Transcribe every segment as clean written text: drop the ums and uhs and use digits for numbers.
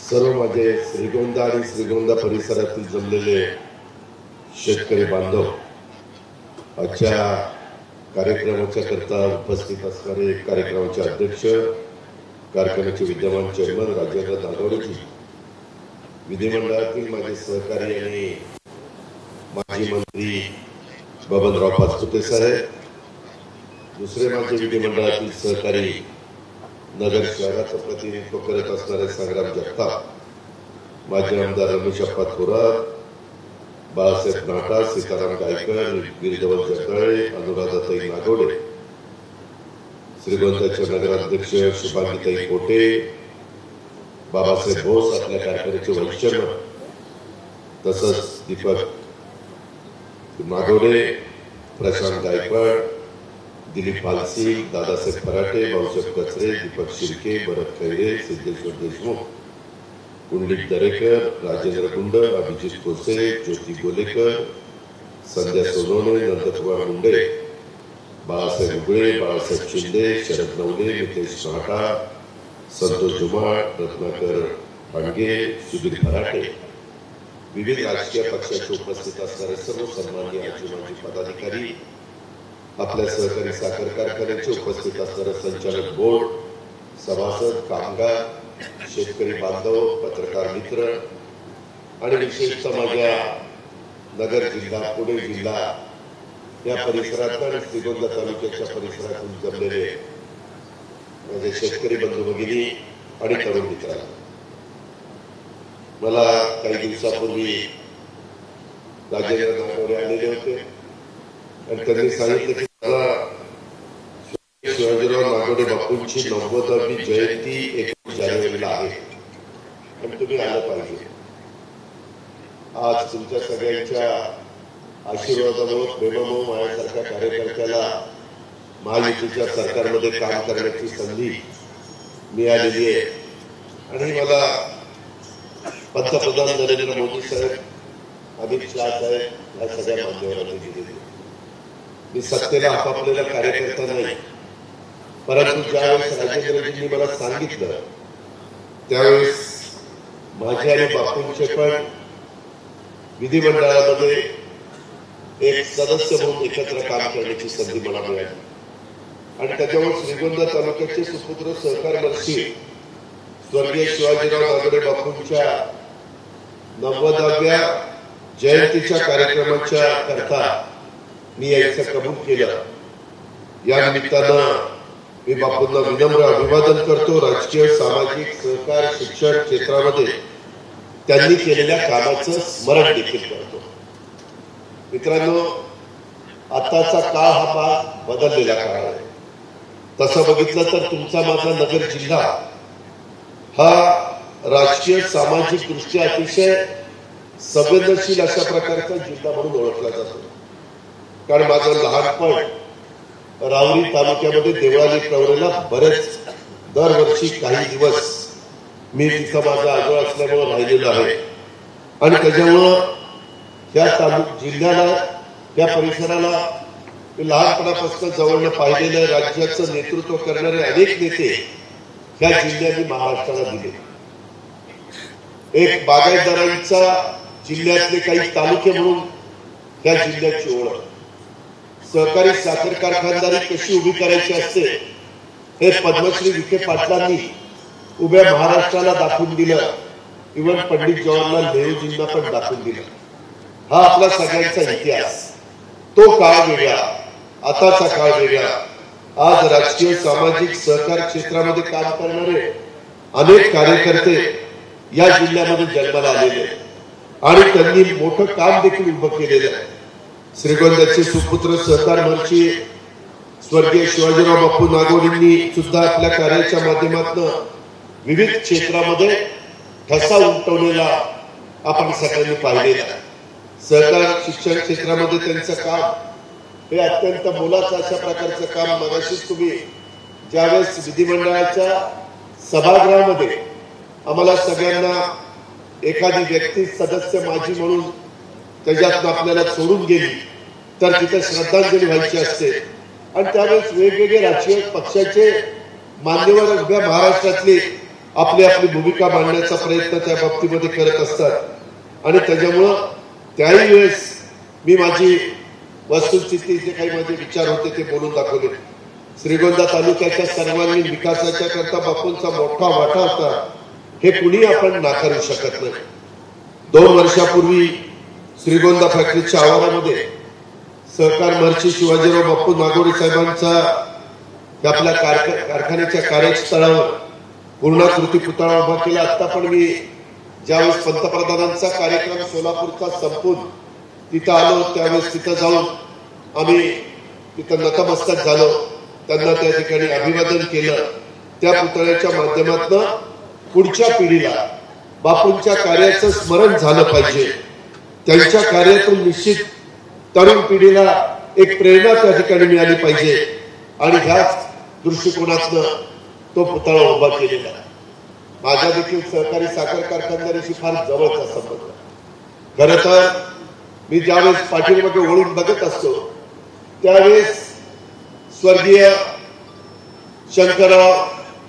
सर्व माझे श्रीगोंदा आणि श्रीगोंदा परिसरातील जमलेले शेतकरी बांधव, आजच्या कार्यक्रमाच्या करता उपस्थित असणारे कार्यक्रमाचे अध्यक्ष, कारखान्याचे विद्यमान चेअरमन राजेंद्र नागवडेजी, विधिमंडळातील माझे सहकारी आणि माजी मंत्री बबनराव पाचपुते साहेब, दुसरे माझे विधिमंडळातील सहकारी नगर शहराचं प्रतिनिधित्व करत असणारे संग्राम जगताप, माजी आमदार रमेश अप्पा थोरात, बाळासाहेब नाटा, सीताराम गायकर, गिरिधवन जगदाळे, अनुराधाताई नागवडे, श्रीगोंद्याचे नगराध्यक्ष शुभांगीताई कोटे, बाबासाहेब बोस, आपल्या कारखान्याचे वैश्चर्य, तसंच दीपक नागवडे, प्रशांत गायकवाड, दिलीप भालसिंग, दादासाहेब पराटे, भाऊसाहेब कचरे, दीपक शिर्के, भरत खैरे, सिद्धेश्वर देशमुख, कुंडलिक दरेकर, राजेंद्र गुंड, अभिजित कोसे, ज्योती गोलेकर, संध्या सोनवणे, नंदकुमार मुंडे, बाळासाहेब उगळे, बाळासाहेब शिंदे, शरद नवले, नितेश नाटा, संतोष जुमाळ, रत्नाकर पांडगे, सुधीर फराटे, विविध राजकीय पक्षाचे उपस्थित असणारे सर्व सन्माननीय आजी माजी पदाधिकारी, आपल्या सहकारी साखर कारखान्याचे उपस्थित असणारे संचालक बोर्ड, सभासद, कामगार, शेतकरी बांधव, पत्रकार मित्र आणि विशेषतः माझ्या नगर जिल्हा, पुणे जिल्हा या परिसरात आणि श्रीगोंदा तालुक्याच्या परिसरातून जमलेले माझे शेतकरी बंधू भगिनी आणि तरुण मित्रांनो, मला काही दिवसापूर्वी राजेंद्र नागवडे आलेले होते आणि त्यांनी सांगितलं की शिवाजीराव नागवडे बापूंची 90वी जयंती 21 जानेवारीला आहे आणि तुम्ही आलं पाहिजे. आज तुमच्या सगळ्यांच्या आशीर्वादामुळे, प्रेमामुळे माझ्यासारख्या कार्यकर्त्याला महायुतीच्या सरकारमध्ये काम करण्याची संधी मिळालेली आहे आणि मला पंतप्रधान नरेंद्र मोदी साहेब, अमित शहा साहेब या सगळ्या मान्यवरांनी दिलेली. मी सत्तेला आपापलेला कार्यकर्ता नाही, परंतु ज्यावेळेस राजेंद्रजींनी मला सांगितलं त्यावेळेस माझे आणि बापूंचे पण विधिमंडळामध्ये एक सदस्य म्हणून एकत्र काम करण्याची संधी मला मिळाली आणि त्याच्यामुळे श्रीगोंदा तालुक्याचे सुपुत्र सहकार मंत्री स्वर्गीय शिवाजीराव नागवडे बापूंच्या 90व्या जयंतीच्या कार्यक्रमाच्या करता मी याचं कबूल केलं. या निमित्तानं मी बापूंना विनम्र अभिवादन करतो. राजकीय, सामाजिक, सहकार, शिक्षण क्षेत्रामध्ये त्यांनी केलेल्या कामाचं स्मरण देखील करतो. मित्रांनो, आताचा काळ हा फार बदललेला काळ आहे. तसं बघितलं तर तुमचा माझा नगर जिल्हा हा राजकीय, सामाजिक दृष्ट्या अतिशय संवेदनशील अशा प्रकारचा जिल्हा म्हणून ओळखला जातो. कारण माझं लहानपण राहुरी तालुक्यामध्ये देवळाली प्रवरेला बरेच दरवर्षी काही दिवस मी तिथं माझा आजोळ असल्यामुळे राहिलेलो आहे आणि त्याच्यामुळं या जिल्ह्याला, त्या परिसराला लहानपणापासून जवळनं पाहिलेलं, राज्याचं नेतृत्व करणारे अनेक नेते या जिल्ह्याने महाराष्ट्राला दिले. एक बागायतदारांचा जिल्ह्यातले काही तालुके म्हणून या जिल्ह्याची ओळख, सहकारी साखर कारखानदारी कशी उभी करायची असते हे पद्मश्री विखे पाटलांनी उभ्या महाराष्ट्राला दाखवून दिलं. इव्हन पंडित जवाहरलाल नेहरूजींना पण दाखवून दिलं. हा आपला सगळ्यांचा इतिहास. तो काळ वेगळा, आताचा काळ वेगळा. आज राजकीय, सामाजिक, सहकार क्षेत्रामध्ये काम करणारे अनेक कार्यकर्ते या जिल्ह्यामध्ये जन्माला आलेले आणि त्यांनी मोठं काम देखील उभं केलेलं आहे. श्रीगोंद्याचे सुपुत्र सहकार मंत्री स्वर्गीय शिवाजीराव बापू नागवडेंनी सुद्धा आपल्या कार्याच्या माध्यमातून विविध क्षेत्रामध्ये ठसा उमटवलेला आपण सगळ्यांनी पाहिलेला. सहकार, शिक्षण क्षेत्रामध्ये त्यांचं काम हे अत्यंत मोलाचं अशा प्रकारचं काम. मगाशीच तुम्ही ज्यावेळेस विधिमंडळाच्या सभागृहामध्ये आम्हाला सगळ्यांना एखादी व्यक्ती सदस्य माझी म्हणून त्याच्यातून आपल्याला सोडून गेली तर तिथे श्रद्धांजली व्हायची असते आणि त्यावेळेस वेगवेगळे राजकीय पक्षाचे मान्यवर उभ्या महाराष्ट्रातले आपली आपली भूमिका मांडण्याचा प्रयत्न त्या बाबतीमध्ये करत असतात आणि त्याच्यामुळं त्याही वेळेस मी माझी वस्तुस्थिती जे काही माझे विचार होते ते बोलून दाखवले. श्रीगोंदा तालुक्याच्या सर्वांगीण विकासाच्या करता बापूंचा मोठा वाटा होता हे कुणी आपण नाकारू शकत नाही. 2 वर्षापूर्वी श्रीगोंदा फॅक्टरीच्या आवारामध्ये सहकार महर्षी शिवाजीराव बापू नागोडे साहेबांचा आपल्या कारखान्याच्या कार्यस्थळावर पूर्णाकृती पुतळा उभा केला. आता पण मी ज्यावेळेस पंतप्रधानांचा कार्यक्रम सोलापूरचा संपून तिथं आलो त्यावेळेस तिथं जाऊन आम्ही तिथं नतमस्तक झालो, त्यांना त्या ठिकाणी अभिवादन केलं. त्या पुतळ्याच्या माध्यमातून पुढच्या पिढीला बापूंच्या कार्याचं स्मरण झालं पाहिजे. त्यांच्या कार्यातून निश्चित तरुण पिढीला एक प्रेरणा त्या ठिकाणी मिळाली पाहिजे आणि ह्याच दृष्टिकोनातनं तो पुतळा उभा केलेला. माझा देखील सहकारी साखर कारखानदारीशी फार जवळचा संबंध. खरं तर मी ज्यावेळेस पाठीमागे वळून बघत असतो त्यावेळेस स्वर्गीय शंकरराव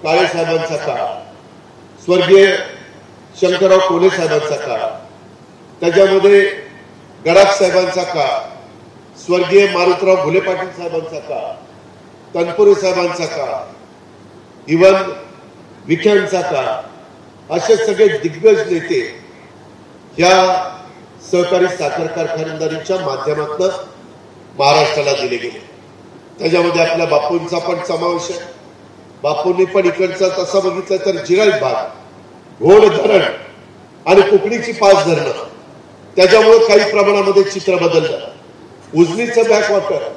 काळे साहेबांचा काळ, स्वर्गीय शंकरराव कोल्हे साहेबांचा काळ, त्याच्यामध्ये गडाख साहेबांचा काळ, स्वर्गीय मारुतराव घुले पाटील साहेबांचा काळ, तनपुरे साहेबांचा काळ, इवन विखेंचा काळ, असे सगळे दिग्गज नेते ह्या सहकारी साखर कारखानदारीच्या माध्यमातून महाराष्ट्राला दिले गेले. त्याच्यामध्ये आपल्या बापूंचा पण समावेश आहे. बापूंनी पण इकडचा तसा बघितलं तर जिरायत भाग, घोड धरण आणि कुकडीची 5 धरणं, त्याच्यामुळे काही प्रमाणामध्ये चित्र बदललं. उजनीचं बॅकवॉटर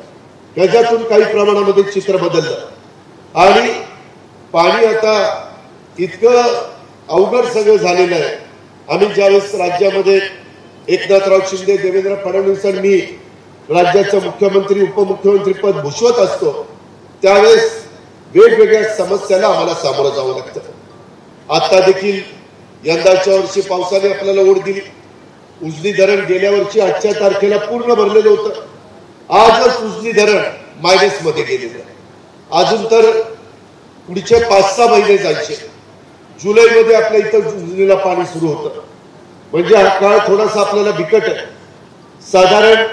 त्याच्यातून काही प्रमाणामध्ये चित्र बदललं आणि पाणी आता इतकं अवघड सगळं झालेलं आहे. आम्ही ज्यावेळेस राज्यामध्ये एकनाथराव शिंदे, देवेंद्र फडणवीस आणि मी राज्याचं मुख्यमंत्री उपमुख्यमंत्री पद भूषवत असतो त्यावेळेस वेगवेगळ्या समस्याला आम्हाला सामोरं जावं लागतं. आता देखील यंदाच्या वर्षी पावसाने आपल्याला ओढ दिली. उजनी धरण गेल्या वर्षी 8 तारखेला पूर्ण भरलेलं होतं. आजच उजनी धरण मायनस मध्ये गेलेलं. अजून तर पुढचे 5-6 महिने जायचे. जुलैमध्ये आपल्या इथं उजनीला पाणी सुरू होतं. म्हणजे हा काळ थोडासा आपल्याला बिकट आहे. साधारण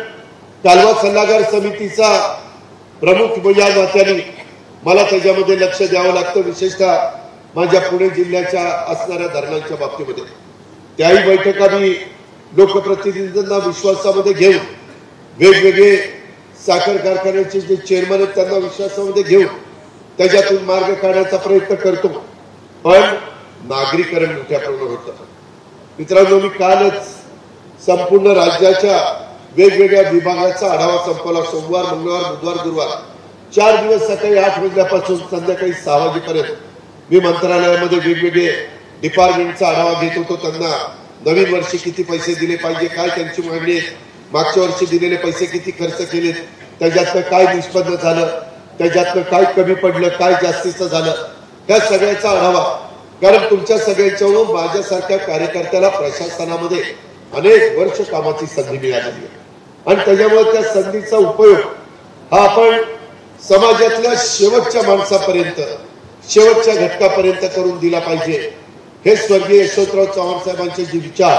कालवा सल्लागार समितीचा प्रमुख या नात्याने मला त्याच्यामध्ये लक्ष द्यावं लागतं, विशेषतः माझ्या पुणे जिल्ह्याच्या असणाऱ्या धरणांच्या बाबतीमध्ये. त्याही बैठका मी लोकप्रतिनिधींना विश्वासामध्ये घेऊन, वेगवेगळे साखर कारखान्याचे जे चेअरमन आहेत त्यांना विश्वासामध्ये घेऊन त्याच्यातून मार्ग काढण्याचा प्रयत्न करतो. पण नागरीकरण मोठ्या प्रमाणात होतं. मित्रांनो, मी कालच संपूर्ण राज्याच्या वेगवेगळ्या विभागाचा आढावा संपवला. सोमवार, मंगळवार, बुधवार, गुरुवार 4 दिवस सकाळी 8 वाजल्यापासून संध्याकाळी 6 वाजेपर्यंत मी मंत्रालयामध्ये वेगवेगळे डिपार्टमेंटचा आढावा घेत होतो. त्यांना नवीन वर्षी किती पैसे दिले पाहिजे, काय त्यांची मागणी आहे, मागच्या वर्षी दिलेले पैसे किती खर्च केले, त्याच्यातनं काय निष्पन्न झालं, त्याच्यातनं काय कमी पडलं, काय जास्तीचं झालं, त्या सगळ्याचा आढावा. कारण तुमच्या सगळ्यांच्यावरून माझ्यासारख्या कार्यकर्त्याला प्रशासनामध्ये अनेक वर्ष कामाची संधी मिळालेली आहे आणि त्याच्यामुळे त्या संधीचा उपयोग हा आपण समाजातल्या शेवटच्या माणसापर्यंत, शेवटच्या घटकापर्यंत करून दिला पाहिजे. हे स्वर्गीय यशवंतराव चव्हाण साहेबांचे जे विचार,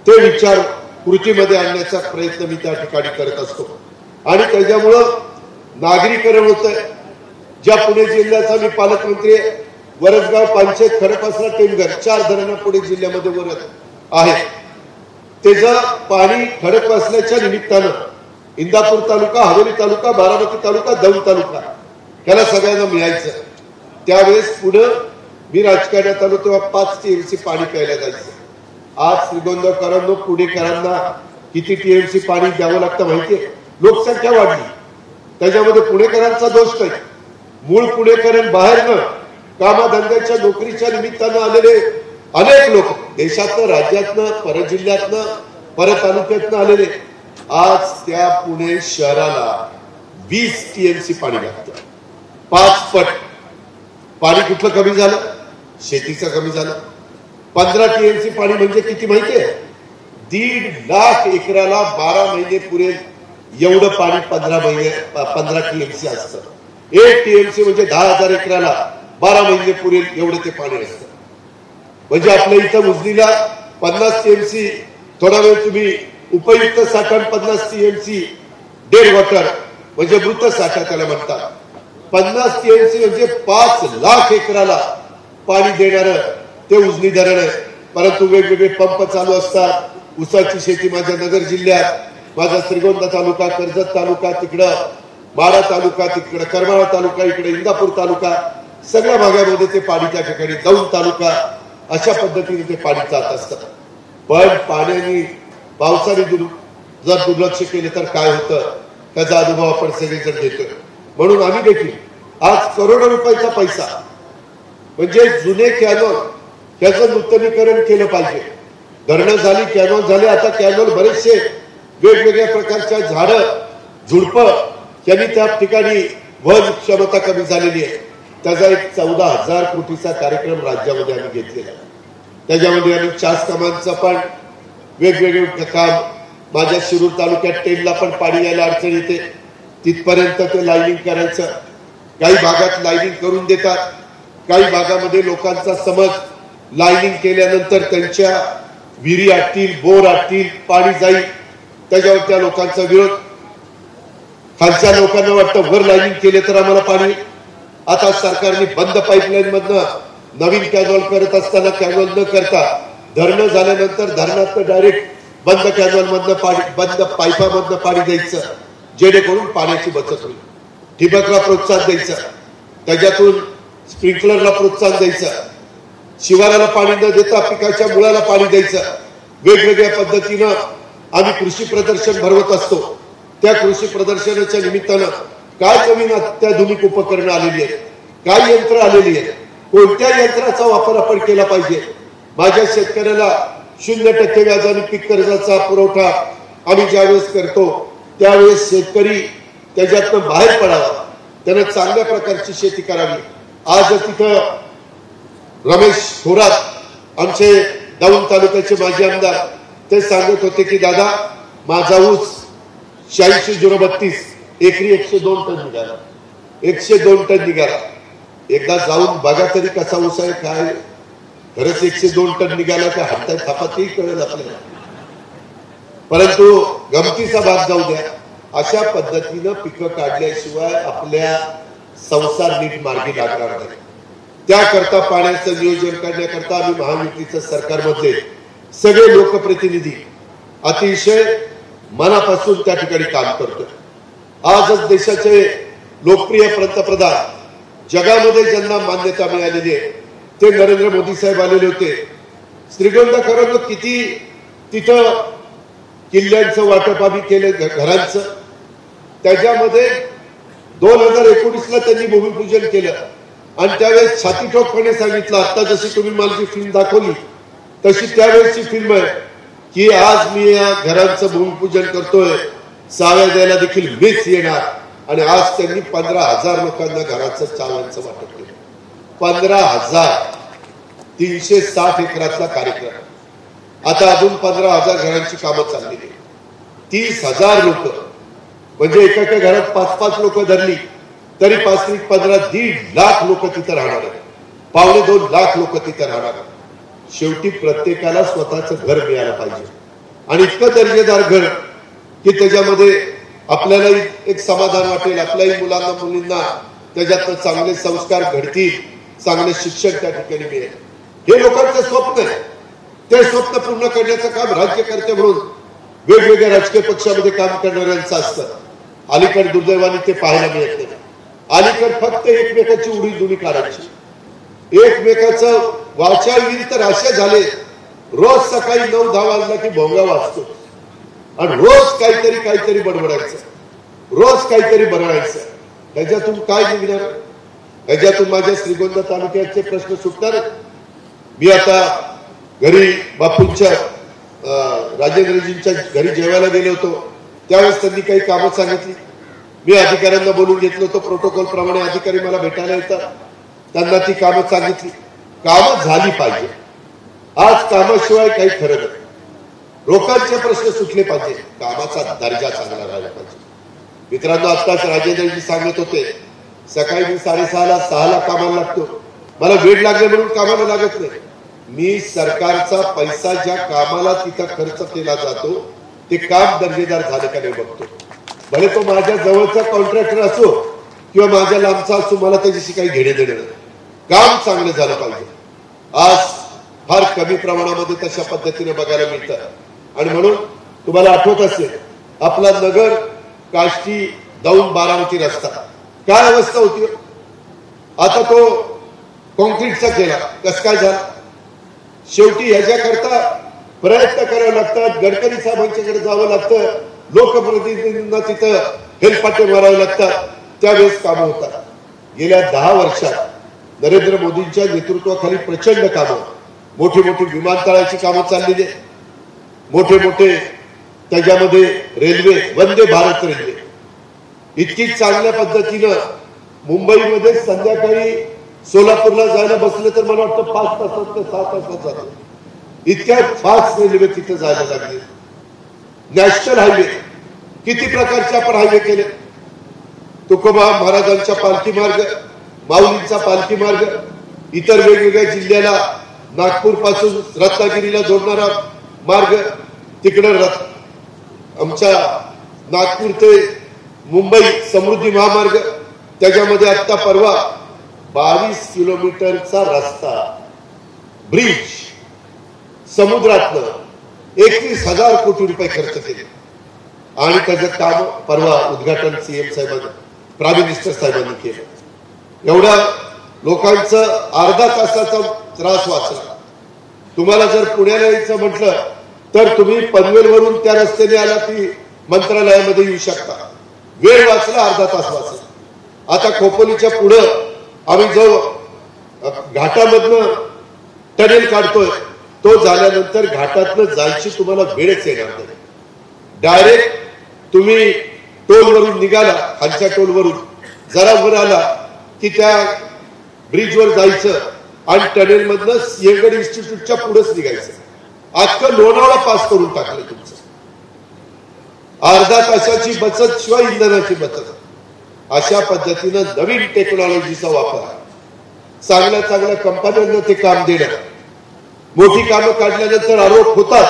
ते विचार कृतीमध्ये आणण्याचा प्रयत्न मी त्या ठिकाणी करत असतो आणि त्याच्यामुळं नागरीकरण होतंय. ज्या पुणे जिल्ह्याचा मी पालकमंत्री आहे, वरसगाव, पानशेत, खडकवासला, टेमघर 4 धरणं पुणे जिल्ह्यामध्ये वरत आहेत. त्याचं पाणी खडकवासल्याच्या निमित्तानं इंदापूर तालुका, हवेली तालुका, बारामती तालुका, दौंड तालुका याला सगळ्यांना मिळायचं. त्यावेळेस पुढे मी राजकारणात आलो तेव्हा 5 TMC पाणी प्यायला जायचं. आज श्रीगोंदाकरांना, पुणेकरांना किती TMC पाणी द्यावं लागतं माहितीये? लोकसंख्या वाढली, त्याच्यामध्ये पुणेकरांचा दोष नाही. मूळ पुणेकरण बाहेरनं कामाधंद्याच्या, नोकरीच्या निमित्तानं आलेले अनेक लोक, देशातनं, राज्यातनं, परजिल्ह्यातनं, परतालुक्यातनं आलेले, आज त्या पुणे शहराला 20 TMC पाणी लागतं. 5 पट पाणी कुठलं कमी झालं? शेतीचं कमी झालं. 15 TMC पाणी म्हणजे किती माहितीये? 1.5 लाख एकराला 12 महिने पुरेल एवढं पाणी 15 TMC असतं. 1 TMC म्हणजे 10,000 एकराला 12 महिने पुरेल एवढं ते पाणी असतं. म्हणजे आपल्या इथं उजनीला 50 टीएमसी, थोडा वेळ तुम्ही उपयुक्त साठा 50 टीएमसी डेड वॉटर म्हणजे मृत साठा त्याला म्हणतात. 50 टीएमसी म्हणजे 5 लाख एकराला पाणी देणारं ते उजनी धरण आहे. परंतु वेगवेगळे पंप चालू असतात. ऊसाची शेती माझ्या नगर जिल्ह्यात, माझा श्रीगोंदा तालुका, कर्जत तालुका, तिकडं माढा तालुका, तिकडं करमाळा तालुका, इकडे इंदापूर तालुका, सगळ्या भागामध्ये ते पाणी त्या ठिकाणी दौंड तालुका, अशा पद्धतीने ते पाणी जात असतं. पण पाण्याने पावसाने जर दुर्लक्ष केले तर काय होतं त्याचा अनुभव आपण सगळेजण घेतोय. म्हणून आम्ही देखील आज करोडो रुपयाचा पैसा म्हणजे जुने कॅनॉल त्याचं नूतनीकरण केलं पाहिजे. धरणं झाली, कॅनॉल झाले, आता कॅनॉल बरेचसे वेगवेगळ्या प्रकारच्या झाडं झुडपं यांनी त्या ठिकाणी वन क्षमता कमी झालेली आहे. त्याचा एक 14,000 कोटीचा कार्यक्रम राज्यामध्ये आम्ही घेतलेला. त्याच्यामध्ये आम्ही चास कामांचं पण वेगवेगळे काम, माझ्या शिरूर तालुक्यात टेनला पण पाणी यायला अडचण येते, तिथपर्यंत ते लाईनिंग करायचं. काही भागात लाईनिंग करून देतात, काही भागामध्ये लोकांचा समज लाईनिंग केल्यानंतर त्यांच्या विहिरी आटतील, बोर आटतील, पाणी जाईल, त्याच्यावर त्या लोकांचा विरोध. खालच्या लोकांना वाटतं वर लाईनिंग केले तर आम्हाला पाणी. आता सरकारने बंद पाईपलाईन मधनं नवीन कॅनॉल करत असताना कॅनॉल न करता धरणं झाल्यानंतर धरणात डायरेक्ट बंद कॅनॉल मधनं पाणी, बंद पाईपामधनं पाणी द्यायचं, जेणेकरून पाण्याची बचत होईल. ठिबकला प्रोत्साहन द्यायचं, त्याच्यातून स्प्रिंकलरला प्रोत्साहन द्यायचं, शिवाराला पाणी न देता पिकाच्या मुळाला पाणी द्यायचं. वेगवेगळ्या पद्धतीनं आम्ही कृषी प्रदर्शन भरवत असतो. त्या कृषी प्रदर्शनाच्या निमित्तानं काय नवीन अत्याधुनिक उपकरणं आलेली आहेत, काय यंत्र आलेली आहेत, कोणत्या यंत्राचा वापर आपण केला पाहिजे. माझ्या शेतकऱ्याला 0% व्याजाने पीक कर्जाचा पुरवठा आम्ही ज्यावेळेस करतो त्यावेळेस शेतकरी त्याच्यातनं बाहेर पडावा, त्यानं चांगल्या प्रकारची शेती करावी. आज तिथं रमेश थोरात आमचे दौंड तालुक्याचे माजी आमदार ते सांगत होते की दादा माझा ऊस 86-032 एकरी 102 टन निघाला, 102 टन निघाला. एकदा जाऊन बघा तरी कसा ऊस आहे, काय खरंच 102 टन निघाला का हातात थापातही कळेल आपल्याला. परंतु गमतीचा भाग जाऊ द्या, अशा पद्धतीनं पिकं काढल्याशिवाय आपल्या संसार नीट मार्गी लागणार नाही. त्याकरता पाण्याचं नियोजन करण्याकरता आम्ही महायुतीचं सरकारमध्ये सगळे लोकप्रतिनिधी अतिशय मनापासून त्या ठिकाणी काम करतो. आजच देशाचे लोकप्रिय पंतप्रधान, जगामध्ये ज्यांना मान्यता मिळालेली आहे ते नरेंद्र मोदी साहेब आलेले होते. श्रीगोंदाकरांना किती तिथं किल्ल्यांचं वाटप आम्ही केलं, घरांचं. त्याच्यामध्ये 2019ला त्यांनी भूमिपूजन केलं आणि त्यावेळेस छाती ठोकपणे सांगितलं, आता जशी तुम्ही मला जी फिल्म दाखवली तशी त्यावेळेसची फिल्म आहे की आज मी या घरांचं भूमिपूजन करतोय, चाव्या द्यायला देखील मीच येणार. आणि आज त्यांनी 15,000 लोकांना घराचं चाव्यांचं वाटप केलं. 15,000, 360 एकरातला कार्यक्रम. आता अजून 15,000 घरांची कामं चाललेली. 30,000 लोक म्हणजे एका घरात 5-5 लोक धरली तरी 5-15 1.5 लाख लोक तिथं राहणार आहेत, 2.25 लाख लोक तिथं राहणार आहेत. शेवटी प्रत्येकाला स्वतःचं घर मिळालं पाहिजे आणि इतकं दर्जेदार घर की त्याच्यामध्ये आपल्याला एक समाधान वाटेल, आपल्याही मुलांना मुलींना त्याच्यात चांगले संस्कार घडतील, चांगले शिक्षण त्या ठिकाणी मिळेल. हे लोकांचं स्वप्न आहे. ते स्वप्न पूर्ण करण्याचं काम राज्यकर्ते म्हणून वेगवेगळ्या राजकीय पक्षामध्ये काम करणाऱ्यांचं असतं. अलीकडे दुर्दैवाने ते पाहायला मिळत नाही. अलीकडे फक्त एकमेकाची उडी दुडी काढायची, एकमेकाचं वाचाळगिरी तर असे झाले. रोज सकाळी 9-10 वाजला की भोंगा वाजतो आणि रोज काहीतरी बडबडायचं, रोज काहीतरी बरडायचं. ह्याच्यातून काय निघणार? ह्याच्यातून माझ्या श्रीगोंदा तालुक्याचे प्रश्न सुटणार. मी आता घरी बापूंच्या राजेंद्रजींच्या घरी जेवायला गेलो होतो, त्यावेळेस त्यांनी काही कामं सांगितली. मी अधिकाऱ्यांना बोलून घेतलं होतं, प्रोटोकॉल प्रमाणे अधिकारी मला भेटायला येतात, त्यांना ती कामं सांगितली. कामं झाली पाहिजे. आज कामाशिवाय काही खरं नाही. लोकांचे प्रश्न सुटले पाहिजे, कामाचा दर्जा चांगला राहिला पाहिजे. मित्रांनो, आत्ताच राजेंद्रजी सांगत होते सकाळी मी 6:30ला कामाला लागतो. मला वेळ लागले म्हणून कामाला लागत नाही. मी सरकारचा पैसा ज्या कामाला तिथं खर्च केला जातो ते काम दर्जेदार झालं का नाही बघतो. भले तो माझ्या जवळचा कॉन्ट्रॅक्टर असो किंवा माझ्या लांबचा असो, मला त्याच्याशी काही घेणे देणे नाही. काम चांगलं झालं पाहिजे. आज फार कमी प्रमाणामध्ये तशा पद्धतीने बघायला मिळतं. आणि म्हणून तुम्हाला आठवत असेल आपला नगर काष्टी दौंड बारामती रस्ता काय अवस्था होती. आता तो कॉन्क्रीटचा केला, कस काय झाला. शेवटी ह्याच्याकरता प्रयत्न करावे लागतात. गडकरी साहेबांच्याकडे जावं लागतं, लोकप्रतिनिधींना तिथं हेलपाटे मारावे लागतात, त्यावेळेस कामं होतात. गेल्या 10 वर्षात नरेंद्र मोदींच्या नेतृत्वाखाली प्रचंड कामं, मोठी मोठी विमानतळाची कामं चाललेली आहे, मोठे मोठे त्याच्यामध्ये रेल्वे, वंदे भारत रेल्वे इतकी चांगल्या पद्धतीनं मुंबईमध्ये संध्याकाळी सोलापूरला जायला बसले तर मला वाटतं 5 तासात ते 6 तासात जातो. इतक्या फास्ट रेल्वे तिथे जायला लागले. नॅशनल हायवे किती प्रकारचे आपण हायवे केले. तुकोबा महाराजांचा पालखी मार्ग, माऊलींचा पालखी मार्ग, इतर वेगवेगळ्या जिल्ह्याला नागपूर पासून रत्नागिरीला जोडणारा मार्ग, तिकडे आमच्या नागपूर ते मुंबई समृद्धी महामार्ग, त्याच्यामध्ये आता परवा 22 किलोमीटरचा रस्ता, ब्रिज, समुद्रातनं 31,000 कोटी रुपये खर्च केले. आणि त्याचं काम परवा उद्घाटन सीएम साहेबांनी, प्राईम मिनिस्टर साहेबांनी केलं. एवढ्या लोकांचं अर्धा तासाचा त्रास वाचला. तुम्हाला जर पुण्याला यायचं म्हटलं तर तुम्ही पनवेलवरून त्या रस्त्याने आला की मंत्रालयामध्ये येऊ शकता. वेळ वाचला, अर्धा तास वाचला. आता खोपोलीच्या पुढं आम्ही जो घाटामधनं टनेल काढतोय तो झाल्यानंतर घाटातनं जायची तुम्हाला वेळच येणार नाही. डायरेक्ट तुम्ही टोलवरून निघाला, खालच्या टोलवरून जरा वर आला की त्या ब्रिजवर जायचं आणि टनेल मधनं सिंहगड इन्स्टिट्यूटच्या पुढेच निघायचं. अख्खं लोणावळा पास करून टाकलं तुमचं. अर्धा तासाची बचत शिवाय इंधनाची बचत. अशा पद्धतीनं नवीन टेक्नॉलॉजीचा वापर, चांगल्या चांगल्या कंपन्यांना ते काम देणं. मोठी कामं काढल्यानंतर आरोप होतात,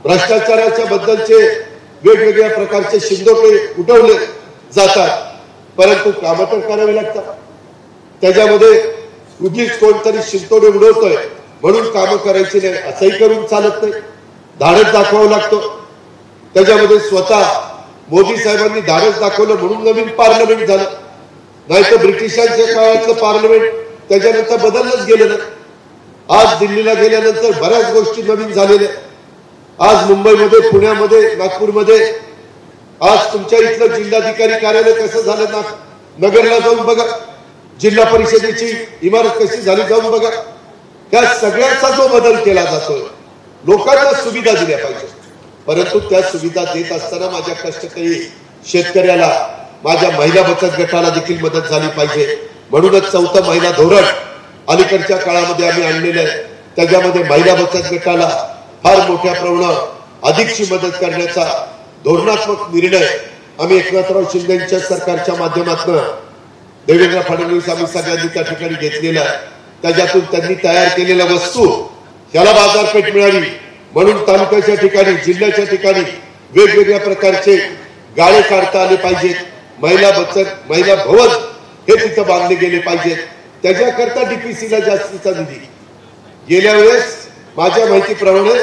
भ्रष्टाचाराच्या बद्दलचे वेगवेगळ्या प्रकारचे शिंदोटे उठवले जातात, परंतु कामं तर करावी लागतात. त्याच्यामध्ये उगीच कोणतरी शिंतोडे उडवतोय म्हणून कामं करायची नाही असंही करून चालत नाही. धाडस दाखवावं लागतं. त्याच्यामध्ये स्वतः मोदी साहेबांनी धाडस दाखवलं म्हणून नवीन पार्लमेंट झालं, नाहीतर ब्रिटिशांच्या काळातलं पार्लमेंट त्याच्यानंतर बदललंच गेलं नाही. आज दिल्लीला गेल्यानंतर बऱ्याच गोष्टी नवीन झालेल्या. आज मुंबईमध्ये, पुण्यामध्ये, नागपूरमध्ये, आज तुमच्या इथलं जिल्हाधिकारी कार्यालय कसं झालं ना, नगरला जाऊन बघा. जिल्हा परिषदेची इमारत कशी झाली जाऊन बघा. त्या सगळ्याचा जो बदल केला जातोय, लोकांना सुविधा दिल्या पाहिजे. परंतु त्या सुविधा देत असताना माझ्या कष्टकरी शेतकऱ्याला, माझ्या महिला बचत गटाला देखील मदत झाली पाहिजे. म्हणूनच 4थं महिला धोरण अलीकडच्या काळामध्ये आम्ही आणलेलं आहे. त्याच्यामध्ये महिला बचत गटाला फार मोठ्या प्रमाणात अधिकची मदत करण्याचा धोरणात्मक निर्णय आम्ही एकनाथराव शिंदेच्या सरकारच्या माध्यमातून देवेंद्र फडणवीस आम्ही सगळ्यांनी त्या ठिकाणी घेतलेला आहे. त्याच्यातून त्यांनी तयार केलेल्या वस्तू त्याला बाजारपेठ मिळावी म्हणून तालुक्याच्या ठिकाणी, जिल्ह्याच्या ठिकाणी वेगवेगळ्या प्रकारचे गाळे काढता आले पाहिजेत. महिला भवन हे तिथं बांधले गेले पाहिजेत. त्याच्याकरता डीपीसीला जास्तीचा निधी. गेल्या वेळेस माझ्या माहितीप्रमाणे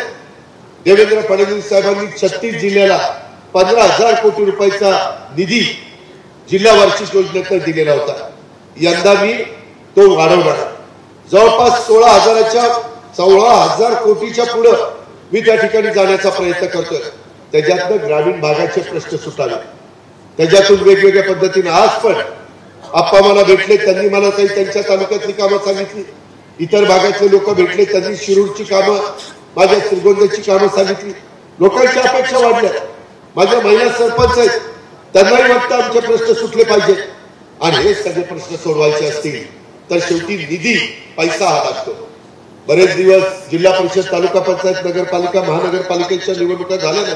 देवेंद्र फडणवीस साहेबांनी 36 जिल्ह्याला 15,000 कोटी रुपयाचा निधी जिल्हा वार्षिक योजनेत दिलेला होता. यंदा मी तो वाढवणार. जवळपास 16,000 कोटीच्या पुढे मी त्या ठिकाणी जाण्याचा प्रयत्न करतोय. त्याच्यातनं ग्रामीण भागाचे प्रश्न सुटावे. त्याच्यातून वेगवेगळ्या पद्धतीने आज पण आप्पा मला भेटले, त्यांनी मला काही त्यांच्या तालुक्यातली कामं सांगितली. इतर भागातले लोक भेटले, त्यांनी शिरूरची कामं, माझ्या श्रीगोंद्याची कामं सांगितली. लोकांच्या अपेक्षा वाढल्या. माझ्या महिला सरपंच आहेत, त्यांनाही वाटतं आमचे प्रश्न सुटले पाहिजेत. आणि हे सगळे प्रश्न सोडवायचे असतील तर शेवटी निधी, पैसा हा लागतो. बरेच दिवस जिल्हा परिषद, तालुका पंचायत, नगरपालिका, महानगरपालिकेच्या निवडणुका झाल्या नाही.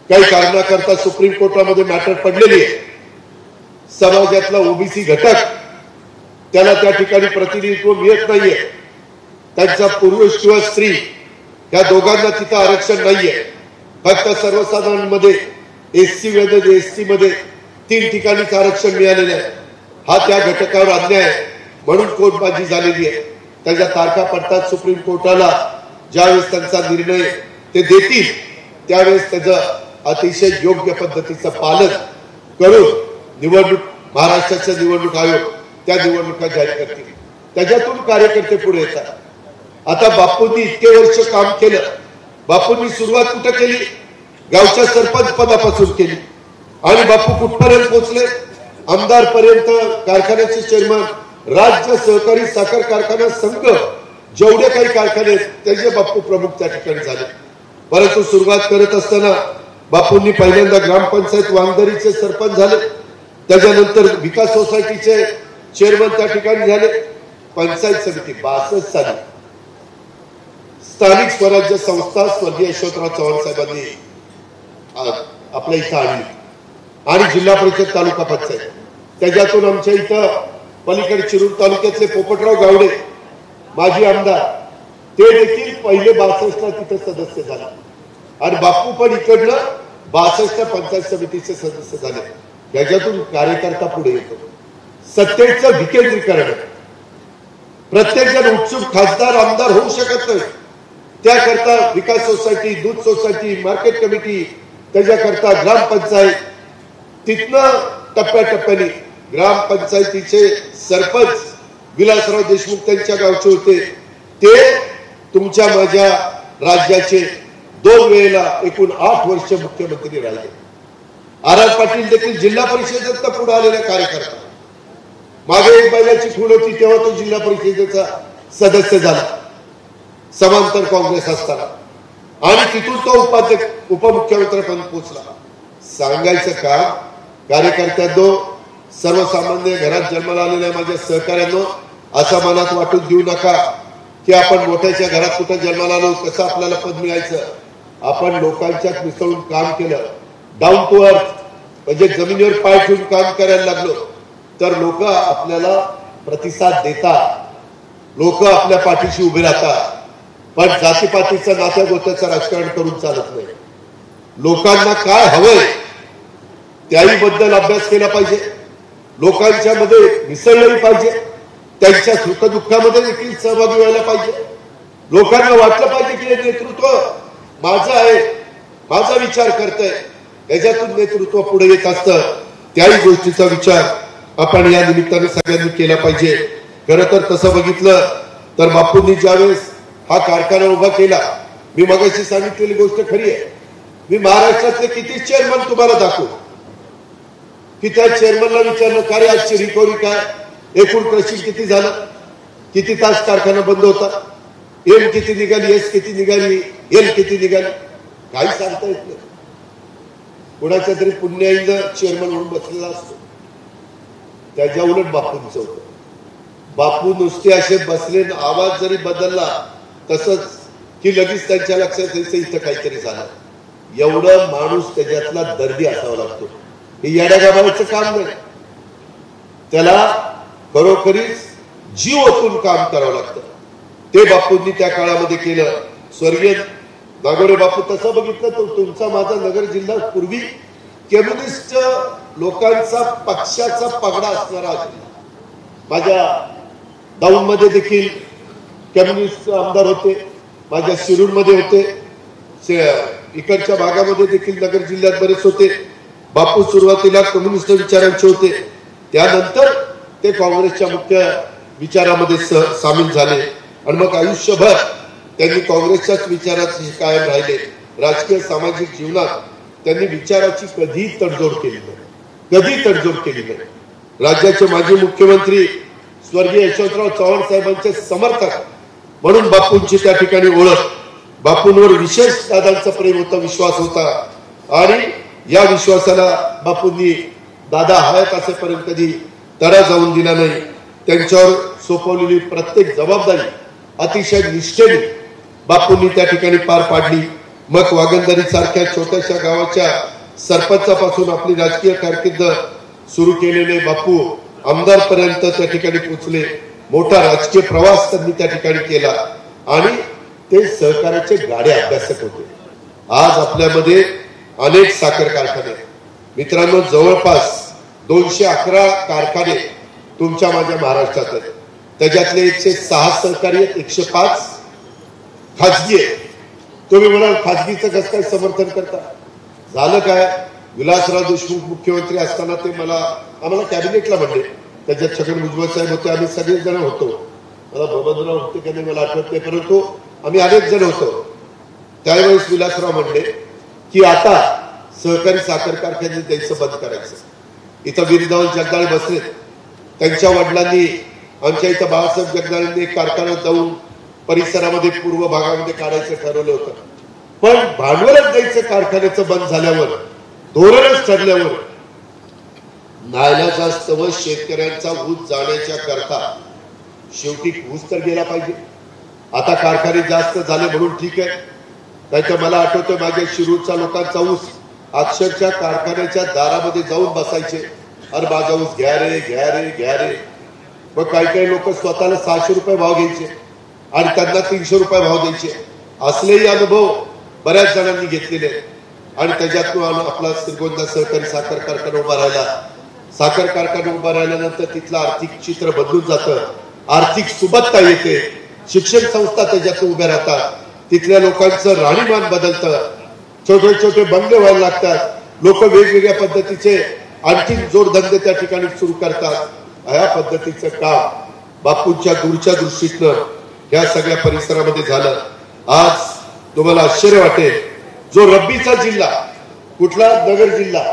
काही कारणाकरता सुप्रीम कोर्टामध्ये मॅटर पडलेली आहे. समाजातला ओबीसी घटक त्याला त्या ठिकाणी प्रतिनिधित्व मिळत नाहीये. त्यांचा पुरुष किंवा स्त्री या दोघांना तिथं आरक्षण नाहीये. फक्त सर्वसाधारणमध्ये एससी मध्ये एसटी मध्ये 3 ठिकाणीच आरक्षण मिळालेलं आहे. हा त्या घटकावर अन्याय आहे म्हणून कोर्टबाजी झालेली आहे. त्याच्या तारखा पडतात सुप्रीम कोर्टाला. ज्यावेळेस त्यांचा निर्णय ते देतील त्यावेळेस त्याचं अतिशय योग्य पद्धतीचं पालन करून निवडणूक महाराष्ट्राचा निवडणूक आयोग त्या निवडणुका जाहीर करतील. त्याच्यातून कार्यकर्ते पुढे येतात. आता बापूंनी इतके वर्ष काम केलं. बापूंनी सुरुवात कुठं केली? गावच्या सरपंच पदापासून केली. आणि बापू कुठपर्यंत पोहोचले? आमदार पर्यंत, कारखान्याचे चेअरमन, राज्य सहकारी साखर कारखाना संघ जेवढे काही कारखाने आहेत त्याचे बापू प्रमुख त्या ठिकाणी झाले. परंतु सुरुवात करत असताना बापूंनी पहिल्यांदा ग्रामपंचायत वांगदरीचे सरपंच झाले. त्याच्यानंतर विकास सोसायटीचे चेअरमन त्या ठिकाणी झाले. पंचायत समिती 62 साली स्थानिक स्वराज्य संस्था स्वर्गीय यशवंतराव चव्हाण साहेबांनी आपल्या इथं आणली. आणि जिल्हा परिषद तालुका पंचायत. त्याच्यातून आमच्या इथं पलीकडे शिरूर तालुक्यातले पोपटराव गावडे माजी आमदार ते देखील पहिले 62 तिथं सदस्य झाले. आणि बापू पण इकडनं 62 पंचायत समितीचे सदस्य झाले. याच्यातून कार्यकर्ता पुढे येतो. सत्तेचं विकेंद्रीकरण. प्रत्येक जण उत्सुक खासदार आमदार होऊ शकत नाही. त्याकरता विकास सोसायटी, दूध सोसायटी, मार्केट कमिटी, त्याच्याकरता ग्रामपंचायत, तिथनं टप्प्याटप्प्याने ग्रामपंचायतीचे सरपंच विलासराव देशमुख त्यांच्या गावचे होते. ते तुमच्या माझ्या राज्याचे 2 वेळेला एकूण 8 वर्ष मुख्यमंत्री राहिले. आर पाटील देखील जिल्हा परिषदेत पुढे आलेला कार्यकर्ता. मागे एक बैलाची खूण होती तेव्हा तो जिल्हा परिषदेचा सदस्य झाला समांतर काँग्रेस असताना. आणि तिथून तो उपमुख्यमंत्रीपद पोहोचला. सांगायचं का कार्यकर्त्यांनो, सर्वसामान्य घरात जन्माला आलेल्या माझ्या सहकार्यांनो, असा मनात वाटून देऊ नका की आपण मोठ्याच्या घरात कुठं जन्माला आलो कसं आपल्याला पद मिळायचं. आपण लोकांच्यात मिसळून काम केलं. डाऊन टू अर्थ म्हणजे जमिनीवर पाय ठेवून काम करायला लागलो तर लोक आपल्याला प्रतिसाद देतात. लोक आपल्या पाठीशी उभे राहतात. पण जातीपातीचं नात्या गोत्याचं राजकारण करून चालत नाही. लोकांना काय हवंय त्याही बद्दल अभ्यास केला पाहिजे. लोकांच्या मध्ये मिसळलंही पाहिजे. त्यांच्या सुखदुःखामध्ये देखील सहभागी व्हायला पाहिजे. लोकांना वाटलं पाहिजे की हे नेतृत्व माझं आहे, माझा विचार करतंय. याच्यातून नेतृत्व पुढे येत असतं. त्याही गोष्टीचा विचार आपण या निमित्ताने सगळ्यांनी केला पाहिजे. खरं तर तसं बघितलं तर बापूंनी ज्यावेळेस हा कारखाना उभा केला, मी मगाशी सांगितलेली गोष्ट खरी आहे. मी महाराष्ट्रातले किती चेअरमन तुम्हाला दाखवू की त्या चेअरमनला विचारलं का रे आजची रिकव्हरी काय, एकूण क्रशिंग किती झालं, किती तास कारखाना बंद होता, एम किती निघाली, एस किती निघाली, एल किती निघाली, काही सांगता येत नाही. कोणाच्या तरी पुण्याईनं चेअरमन म्हणून बसलेला असतो. त्याच्या उलट बापूंचं होतं. बापू नुसते असे बसले, आवाज जरी बदलला तसंच की लगेच त्यांच्या लक्षात यायचं इथं काहीतरी झालं. एवढं माणूस त्याच्यातला दर्दी असावा लागतो. हे येड्या गाभाचं काम नाही. त्याला खरोखरीच जीव ओतून काम करावं लागतं. ते बापूंनी त्या काळामध्ये केलं. स्वर्गीय नागोरे बापू तसं बघितलं तर तुमचा माझा नगर जिल्हा पूर्वी कम्युनिस्ट लोकांचा पक्षाचा पगडा असणारा जिल्हा. माझ्या दौंड मध्ये देखील कम्युनिस्ट आमदार होते. माझ्या शिरूरमध्ये होते. इकडच्या भागामध्ये देखील नगर जिल्ह्यात बरेच होते. बापू सुरुवातीला कम्युनिस्ट विचारांचे होते. त्यानंतर ते काँग्रेसच्या मुख्य विचारामध्ये सामील झाले आणि मग आयुष्यभर त्यांनी काँग्रेसच्याच विचारात कायम राहिले. राजकीय सामाजिक जीवनात त्यांनी विचाराची कधी तडजोड केली नाही, कधी तडजोड केली नाही. राज्याचे माजी मुख्यमंत्री स्वर्गीय यशवंतराव चव्हाण साहेबांचे समर्थक म्हणून बापूंची त्या ठिकाणी ओळख. बापूंवर विशेष दादांचा प्रेम होता, विश्वास होता. आणि या विश्वासाला बापूंनी दादा हयात असेपर्यंत कधी तडा जाऊन दिला नाही. त्यांच्यावर सोपवलेली प्रत्येक जबाबदारी अतिशय निष्ठेने बापूंनी त्या ठिकाणी पार पाडली. मग वागंदरी सारख्या छोट्याशा गावाच्या सरपंचापासून आपली राजकीय कारकीर्द सुरू केलेले बापू आमदार पर्यंत त्या ठिकाणी पोहोचले. मोठा राजकीय प्रवास त्यांनी त्या ठिकाणी केला. आणि ते सहकार्याचे गाडे अभ्यासक होते. आज आपल्यामध्ये अनेक साखर कारखाने मित्रांनो, जवळपास 211 कारखाने तुमच्या माझ्या महाराष्ट्रात आहेत. त्याच्यातले 106 सहकारी आहेत, 105 खाजगी आहेत. तुम्ही म्हणाल खाजगीचं कसं काय समर्थन करता? झालं काय, विलासराव देशमुख मुख्यमंत्री असताना ते आम्हाला कॅबिनेटला म्हणले. त्याच्यात छगन भुजबळ साहेब होते, आम्ही सगळेच जण होतो. मला बबनराव होते का नाही मला आठवत नाही, परंतु आम्ही अनेक जण होतो. त्यावेळेस विलासराव म्हणले की आता सहकारी साखर कारखाने द्यायचं बंद करायचं. इथं वीरधवल जगदाळे बसलेत, त्यांच्या वडिलांनी आमच्या इथं बाळासाहेब जगदाळेंनी एक कारखाना जाऊन परिसरामध्ये पूर्व भागामध्ये काढायचं ठरवलं होतं. पण भांडवलच द्यायचं कारखान्याचं बंद झाल्यावर, धोरणच ठरल्यावर नाईलाजास्तव शेतकऱ्यांचा ऊस जाण्याच्या करता शेवटी ऊस तर गेला पाहिजे. आता कारखाने जास्त झाले म्हणून ठीक आहे, नाहीतर मला आठवतं माझ्या शिरूरच्या लोकांचा ऊस अक्षरशः कारखान्याच्या दारामध्ये जाऊन बसायचे, अरे माझा ऊस घ्या रे घ्या रे घ्या रे. मग काही काही लोक स्वतःला 600 रुपये भाव घ्यायचे आणि त्यांना 300 रुपये भाव द्यायचे. असलेही अनुभव बऱ्याच जणांनी घेतलेले आणि त्याच्यातून आपला श्रीगोंदा सहकारी साखर कारखाना उभा राहिला. साखर कारखाना उभा राहिल्यानंतर तिथलं आर्थिक चित्र बदलून जातं, आर्थिक सुबत्ता येते, शिक्षण संस्था त्याच्यातून उभ्या राहतात, तिथल्या लोकांचं राहणीमान बदलतं, छोटे छोटे बंगले व्हायला लागतात, लोक वेगवेगळ्या पद्धतीचे आणखी जोडधंदे त्या ठिकाणी सुरू करतात. अशा पद्धतीचं काम बापूंच्या दूरच्या दृष्टीतनं या सगळ्या परिसरामध्ये झालं. आज तुम्हाला आश्चर्य वाटेल, जो रब्बीचा जिल्हा कुठला, नगर जिल्हा,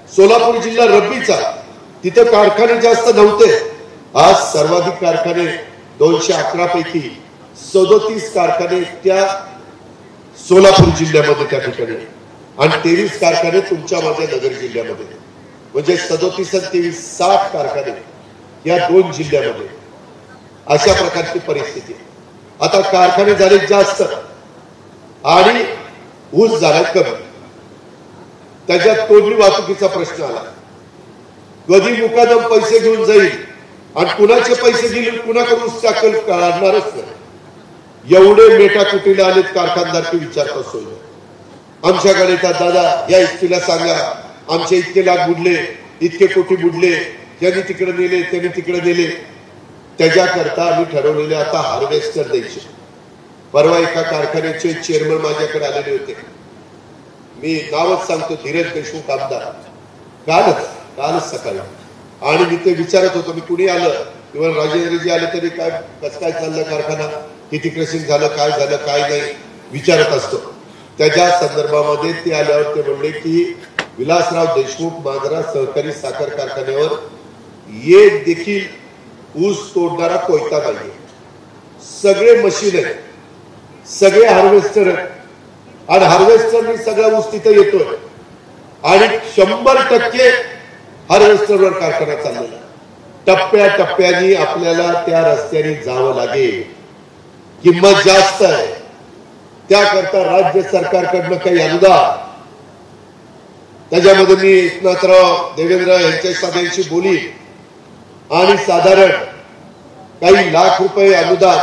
सोलापूर जिल्हा रब्बीचा, तिथे कारखाने जास्त नव्हते. आज सर्वाधिक कारखाने 211 पैकी 37 कारखाने त्या सोलापूर जिल्ह्यामध्ये त्या ठिकाणी आणि 23 कारखाने तुमच्या माझ्या नगर जिल्ह्यामध्ये, म्हणजे 37 आणि 23 60 कारखाने या 2 जिल्ह्यामध्ये. अशा प्रकारची परिस्थिती. आता कारखाने झाले जास्त आणि ऊस झाला कमी. त्याच्यात तोडणी वाहतुकीचा प्रश्न आला. कधी मुकादम पैसे घेऊन जाईल आणि कुणाचे पैसे दिले कुणाकडून साखर काढणारच नाही. एवढे मेटाकुटीला आलेत कारखानदार की विचारता सोय. आमच्याकडे येतात, दादा या इतकीला सांगा, आमचे इतके लाख बुडले, इतके कोटी बुडले, ज्यांनी तिकडे नेले त्यांनी तिकडे नेले. त्याच्याकरता आम्ही ठरवलेले आता हार्वेस्टर द्यायचे. परवा एका कारखान्याचे चेअरमन माझ्याकडे आलेले होते. मी नावच सांगतो, धीरज देशमुख आमदार, कालच सकाळी. आणि मी ते विचारत होतो, मी कुणी आलं किंवा राजेंद्रजी आले तरी काय कसं काय चाललं कारखाना, किती क्रशिंग झालं, काय झालं काय नाही विचारत असतो. त्याच्या संदर्भामध्ये ते आल्यावर ते म्हणले की विलासराव देशमुख मांजरा सहकारी साखर कारखान्यावर एक देखील ऊस तोडणारा कोयता नाही. सगळे मशीन आहेत, सगळे हार्वेस्टर आहेत आणि हार्वेस्टरने सगळा ऊस तिथे येतोय आणि 100% हार्वेस्टरवर कारखाना चाललेला. टप्प्याटप्प्याने आपल्याला त्या रस्त्याने जावं लागेल. किंमत जास्त आहे, त्याकरता राज्य सरकारकडनं काही अनुदान, त्याच्यामध्ये मी एकनाथराव देवेंद्र यांच्या सगळ्यांशी बोली आणि साधारण काही लाख रुपये अनुदान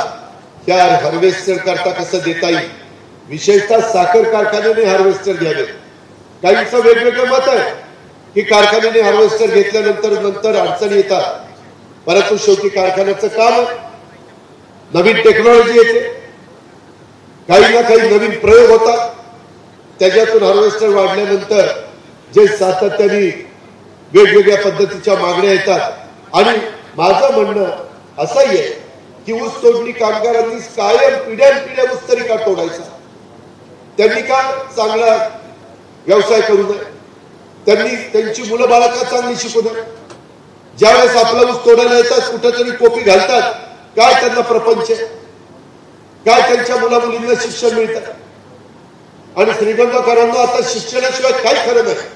त्या हार्वेस्टर करता कसं देता येईल. विशेषतः साखर कारखान्याने हार्वेस्टर घ्यावे. काहींचं वेगवेगळं मत आहे की कारखान्याने हार्वेस्टर घेतल्यानंतर अडचणी येतात, परंतु शेवटी कारखान्याचं काम, नवीन टेक्नॉलॉजी येते, काही ना काही नवीन प्रयोग होतात, त्याच्यातून हार्वेस्टर वाढल्यानंतर जे सातत्याने वेगवेगळ्या पद्धतीच्या मागण्या येतात. आणि माझं म्हणणं असंही आहे की ऊस तोडणी कामगारांनी कायम पिढ्यानपिढ्या ऊस तरी का तोडायचा? त्यांनी का चांगला व्यवसाय करू नये? त्यांनी त्यांची मुलं बाळा का चांगली शिकू नये? ज्यावेळेस आपला ऊस तोडायला येतात कुठेतरी कोपी घालतात, काय त्यांना प्रपंच, काय त्यांच्या मुला मुलींना शिक्षण मिळतं? आणि श्रीगंगाकरांना आता शिक्षणाशिवाय काय खरं नाही.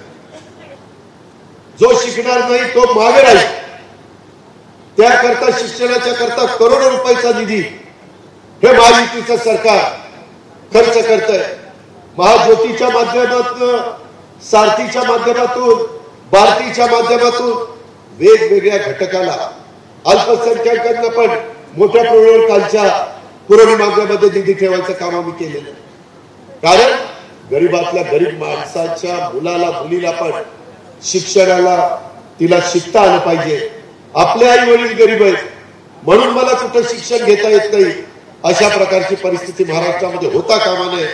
जो शिकणार नाही तो मागे राहील. त्याकरता शिक्षणाच्या करता करोडो रुपयाचा निधी हे महायुतीचं सरकार खर्च करतंय. महाज्योतीच्या माध्यमातून, सारथीच्या माध्यमातून, भारतीच्या माध्यमातून वेगवेगळ्या घटकाला, अल्पसंख्याकांना पण मोठ्या प्रमाणावर कालच्या पुरवणी मागण्यामध्ये निधी ठेवायचं काम आम्ही केलेलं. कारण गरीबातल्या गरीब माणसाच्या मुलाला मुलीला पण शिक्षणाला तिला शिकता आलं पाहिजे. आपले आई वडील गरीब आहेत म्हणून मला कुठं शिक्षण घेता येत नाही अशा प्रकारची परिस्थिती महाराष्ट्रामध्ये होता कामा नये.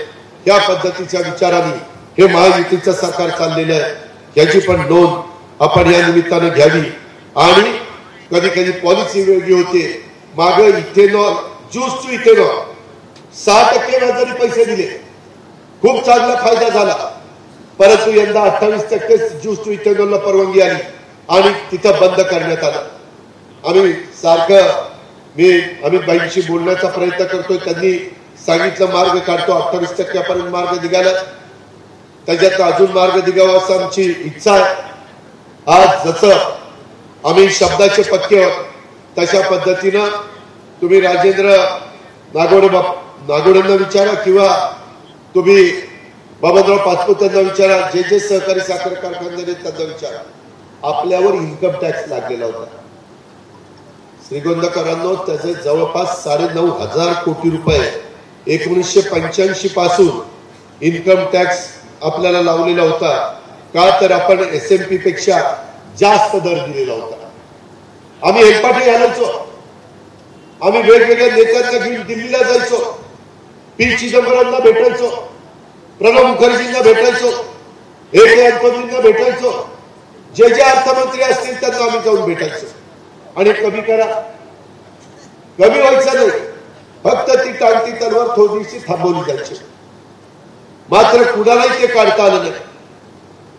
या पद्धतीच्या विचाराने हे महायुतीचं सरकार चाललेलं आहे याची पण नोंद आपण या निमित्तानं घ्यावी. आणि कधी कधी पॉलिसी वेगळी होते. मागे इथेनॉल ज्यूस टू इथेनॉल 6% व्याजाने पैसे दिले, खूप चांगला फायदा झाला. परंतु यंदा 28% ज्यूस टू इथेनॉलला परवानगी आली आणि तिथं बंद करण्यात आलं. आम्ही सारखं अमित भाईंशी बोलण्याचा प्रयत्न करतोय. त्यांनी सांगितलं मार्ग काढतो, 28% मार्ग निघाला, त्याच्यात अजून मार्ग निघावा असं आमची इच्छा आहे. आज जसं आम्ही शब्दाचे पक्के आहोत तशा पद्धतीनं तुम्ही राजेंद्र नागोडेंना विचारा किंवा तुम्ही बबनराव पाचपुते यांना विचारा, जे जे सहकारी साखर कारखानदार त्यांना विचारा. आपल्यावर इन्कम टॅक्स लागलेला होता श्रीगोंदकरांनो. त्याचे जवळपास 9,500 कोटी रुपये 1985 पासून इन्कम टॅक्स आपल्याला लावलेला होता. का तर आपण SMP पेक्षा जास्त दर दिलेला होता. आम्ही हेलपाटे घालायचो, आम्ही वेगवेगळ्या नेत्यांना घेऊन दिल्लीला जायचो, पी चिदंबरमला भेटायचो, प्रणब मुखर्जींना भेटायचो, AK अंतोजींना भेटायचो, जे जे अर्थमंत्री असतील त्यांना आम्ही जाऊन भेटायचो. आणि कमी करा, कमी व्हायचं नाही, फक्त ती टांगती तलवार थोडीशी थांबवली जायची. मात्र कुणालाही ते काढता आलं नाही.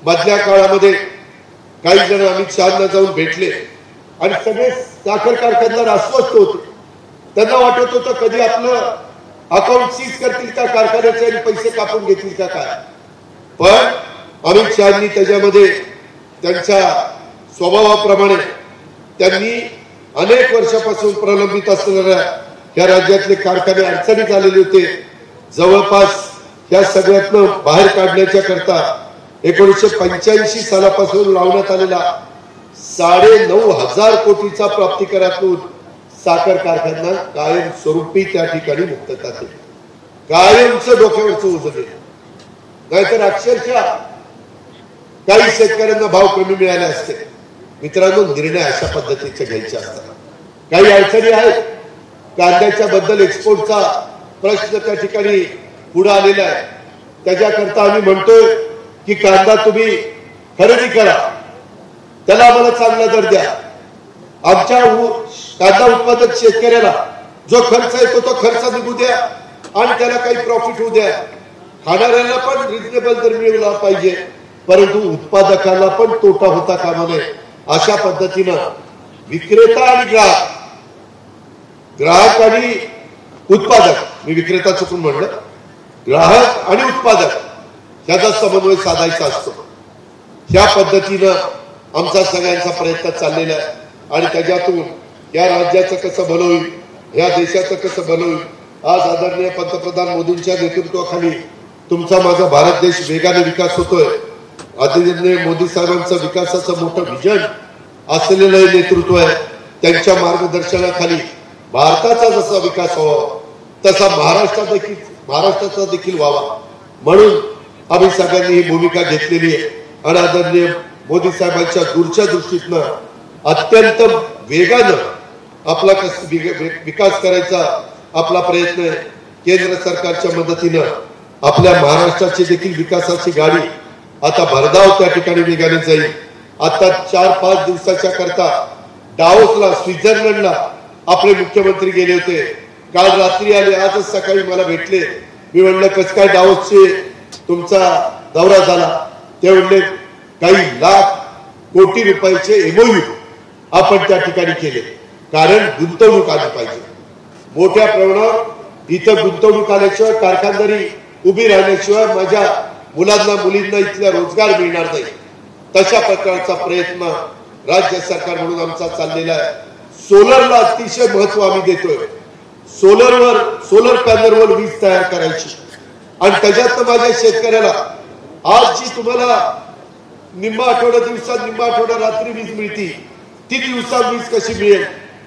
मधल्या काळामध्ये काही जण अमित शहांना जाऊन भेटले आणि सगळे साखर कारखानदार अस्वस्थ होते. त्यांना वाटत होतं कधी आपलं अकाउंट सीज करतील का कारखान्याचे आणि पैसे कापून घेतील का काय. पण अमित शहांनी त्याच्यामध्ये त्यांच्या स्वभावाप्रमाणे त्यांनी अनेक वर्षापासून प्रलंबित असलेल्या या राज्यातले कारखाने अडचणीत आलेले होते. जवळपास या सगळ्यातनं बाहेर काढण्याच्या करता 1985 सालापासून लावण्यात आलेला 9,500 कोटीचा प्राप्तिकरातून साखर कारखाना कायम स्वरूपी त्या ठिकाणी मुक्तता दिली. कायमचं डोक्यावरचं ओझं दिलं. नाहीतर अक्षरशः काही शेतकऱ्यांना भाव कमी मिळाले असते. मित्रांनो, निर्णय अशा पद्धतीचे घ्यायचे असतात. काही अडचणी आहेत. कांद्याच्या बद्दल एक्सपोर्टचा प्रश्न त्या ठिकाणी पुढे आलेला आहे. त्याच्याकरता आम्ही म्हणतोय की कांदा तुम्ही खरेदी करा, त्याला आम्हाला चांगला दर द्या. आमच्या कांदा उत्पादक शेतकऱ्याला जो खर्च येतो तो खर्च निघू द्या आणि त्याला काही प्रॉफिट होऊ द्या. खाणाऱ्याला पण रिजनेबल दर मिळवला पाहिजे, परंतु उत्पादकाला पण तोटा होता कामा नये. अशा पद्धतीनं विक्रेता आणि ग्राहक आणि उत्पादक, मी विक्रेता चुकून म्हणलं, ग्राहक आणि उत्पादक याचा समन्वय साधायचा असतो. ह्या पद्धतीनं आमचा सगळ्यांचा प्रयत्न चाललेला आहे. आणि त्याच्यातून या राज्याचं कसं भलं होईल, या देशाचं कसं भलं होईल. आज आदरणीय पंतप्रधान मोदींच्या नेतृत्वाखाली तुमचा माझा भारत देश वेगाने विकास होतोय. आदरणीय मोदी साहेबांचं विकासाचं मोठं विजन असलेलं हे नेतृत्व आहे. त्यांच्या मार्गदर्शनाखाली भारताचा जसा विकास व्हावा तसा महाराष्ट्राचा देखील व्हावा म्हणून आम्ही सगळ्यांनी ही भूमिका घेतलेली आहे. आणि आदरणीय मोदी साहेबांच्या दूरच्या दृष्टीतनं अत्यंत वेगानं आपला विकास करायचा आपला प्रयत्न आहे. केंद्र सरकारच्या मदतीनं आपल्या महाराष्ट्राची देखील विकासाची गाडी आता भरधाव त्या ठिकाणी वेगाने जाईल. आता 4-5 दिवसाच्या करता डावोसला, स्वित्झर्लंडला आपले मुख्यमंत्री गेले होते. काल रात्री आले, आजच सकाळी मला भेटले. मी म्हणलं कसं काय डावोसचे तुमचा दौरा झाला. ते म्हणले काही लाख कोटी रुपयाचे MOU आपण त्या ठिकाणी केले, कारण गुंतवणूक आली पाहिजे. मोठ्या प्रमाणावर इथं गुंतवणूक आल्याशिवाय, कारखानदारी उभी राहण्याशिवाय माझ्या मुलांना मुलींना इथला रोजगार मिळणार नाही. तशा प्रकारचा प्रयत्न राज्य सरकार म्हणून आमचा चाललेला आहे. सोलरला अतिशय महत्व आम्ही देतोय. सोलर पॅनलवर वीज तयार करायची आणि त्याच्यात माझ्या शेतकऱ्याला आज जी तुम्हाला निम्मा आठवडा दिवसात निम्मा आठवडा रात्री वीज मिळती, ती दिवसा वीज कशी मिळेल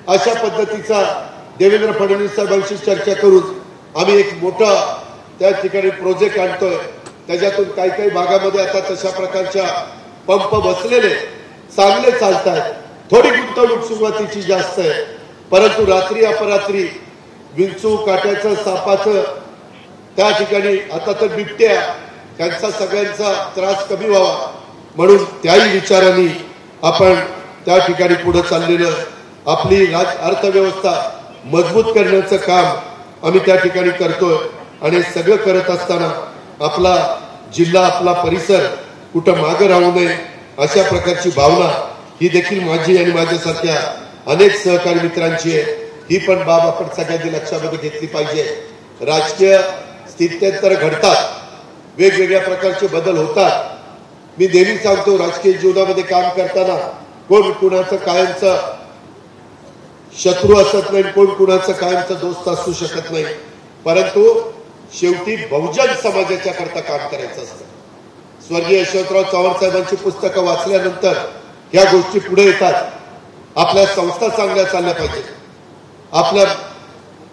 अशा पद्धतीचा देवेंद्र फडणवीस साहेबांशी चर्चा करून आम्ही एक मोठा त्या ठिकाणी प्रोजेक्ट आणतोय। त्याच्यातून काही काही भागामध्ये आता तशा प्रकारच्या पंप बसलेले चांगले चालत आहेत। थोडी गुंतवणूक सुरुवातीची जास्त आहे, परंतु रात्री अपरात्री विंचू काट्याचं सापाचं त्या ठिकाणी आता तर बिबट्या त्यांचा सगळ्यांचा त्रास कमी व्हावा म्हणून त्याही विचारांनी आपण त्या ठिकाणी पुढे चाललेलं आपली अर्थव्यवस्था मजबूत करण्याचं काम आम्ही त्या ठिकाणी करतोय। आणि सगळं करत असताना आपला जिल्हा आपला परिसर कुठं मागे राहू नये अशा प्रकारची भावना ही देखील माझी आणि माझ्यासारख्या अनेक सहकारी मित्रांची आहे। ही पण बाब आपण सगळ्यांनी लक्षामध्ये घेतली पाहिजे। राजकीय स्थित्यंतर घडतात, वेगवेगळ्या प्रकारचे बदल होतात। मी नेहमी सांगतो राजकीय जीवनामध्ये काम करताना कोण कुणाचं कायमचं शत्रू असत नाही, कोण कुणाचं कायमचं दोस्त असू शकत नाही, परंतु शेवटी बहुजन समाजाच्या करता काम करायचं असतं। स्वर्गीय यशवंतराव चव्हाण साहेबांची पुस्तकं वाचल्यानंतर ह्या गोष्टी पुढे येतात। आपल्या संस्था चांगल्या चालल्या पाहिजे, आपल्या